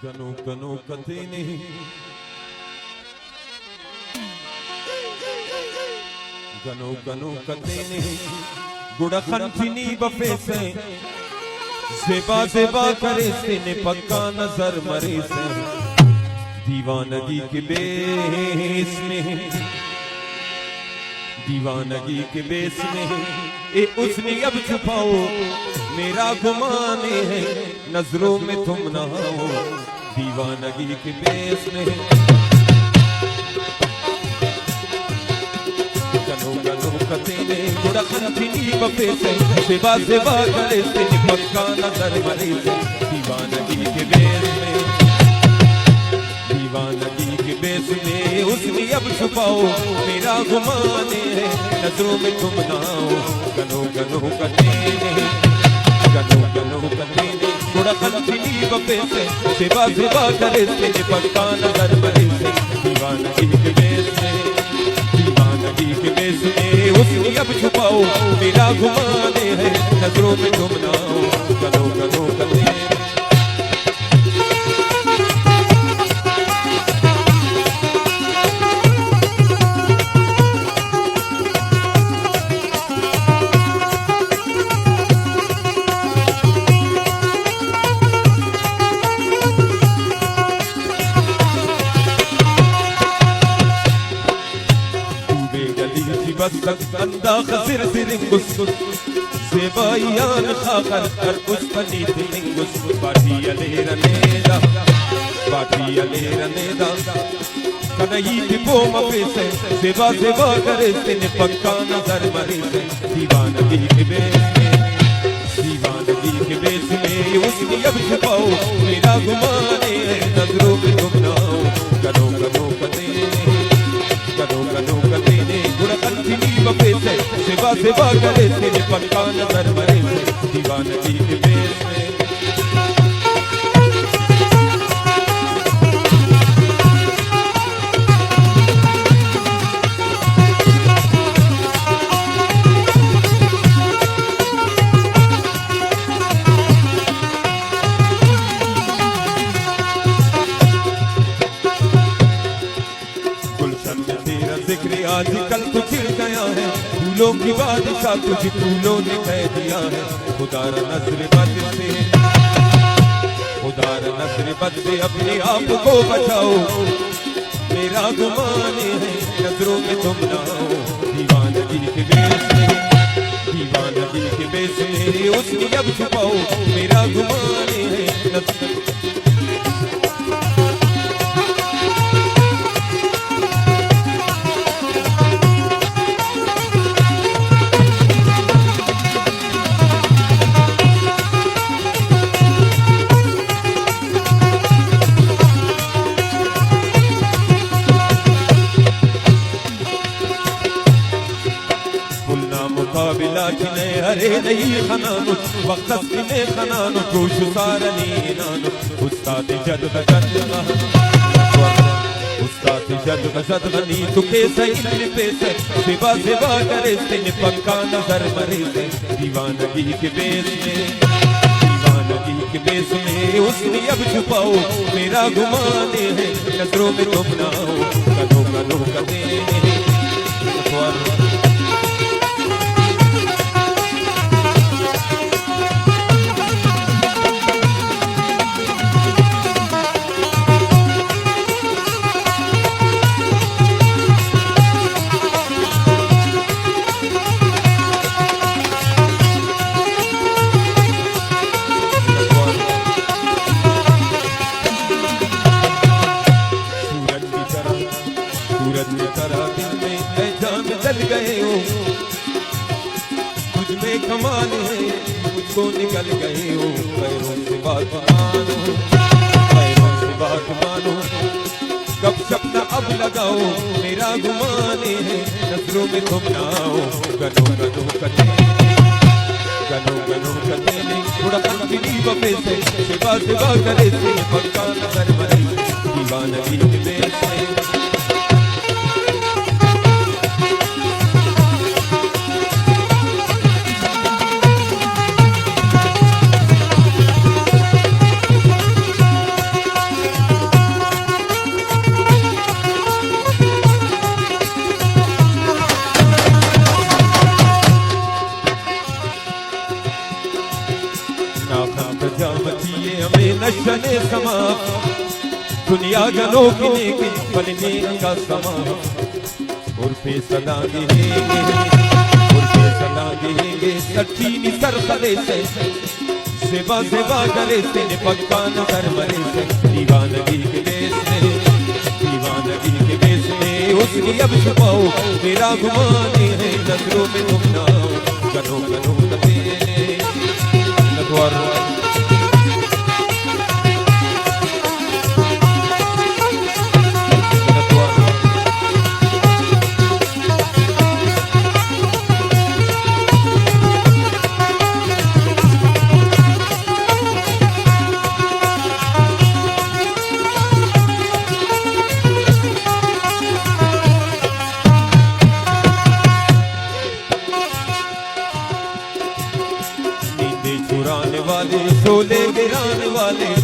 गनो गनो कते नहीं गनो गनो कते नहीं गुड़खन चिनी बफे से सेबा सेबा करे से ने पक्का नजर मरे से दीवानगी के बेस में दीवानगी के बेस में ए उसने अब छुपाओ मेरा गुमाने है नजरों में तुम ना हो दीवानगी के बेस में गनो गनो कते ने गुड़खन चिनी बफे से सेवा सेवा करे से पक्का नजर मरे से दीवानगी के बेस में दीवानगी के बेस में उसने अब छुपाओ मेरा गुमाने है नजरों में तुम ना हो गनो गनो कते ने गनो गनो कते ने गुड़खन चिनी बफे से सेवा सेवा करे से पक्का नजर मरे से दीवानगी के बेस में दीवानगी के बेस में उसने अब छुपाओ मेरा घुमाने है नजरों में तुम ना हो गनो गनो कते अंदा खसिर सिरिंगुस सेबायान खाकर कर उस पनी दिलिंगुस पाटी अलेरनेदा कनई दिपो मफे से सेवा सेवा करे से ने पक्का नजर मरे से दीवानगी के बेस में उसने अब छुपाओ मेरा गुमाने नजरों में तुम ना हो गनो गनो कते ने गुड़खन चिनी बफे से सेवा सेवा करे से पक्का नजर मरे से दीवानगी के बेस में आजकल तो खिल गया है फूलों की बादशाह तुझे फूलों ने कह दिया है खुदारा नजर बद से अपने आप को बचाओ मेरा गुमाने है नजरों में तुम ना हो दीवानगी के बेस में उसने अब छुपाओ मेरा गुमाने है मुकाबिला किने हरे नहीं खनानु वक्त किने खनानु कोश सारनी नानु उस्ताद जद गनी तुके सही पे से सेवा सेवा करे से पक्का नजर मरे से दीवानगी के बेस में उसने अब छुपाओ मेरा गुमाने है नजरों में तुम ना हो गनो गनो कते गए हो तुझ में कमाल है मुझको निकल गए हो पैरों से बात मानो कब सपना अब लगाओ मेरा गुमाने है नजरों में तुम ना हो गनो गनो कते नहीं गुड़खन चिनी बफे से सेवा सेवा करे से पक्का नजर मरे दीवानगी के बेस में नशने समा दुनिया जनों की नेकी बनने का समा उर्फे सदा देंगे उर्फे सदा देंगे सठीनी सर खले से सेवा सेवा करे से पक्का न कर मरे से दीवानगी के देश में उसकी अब छुपाओ मेरा गुमाने है नजरों में तुम ना गनो गनो कते नगवार शोले गिराने वाले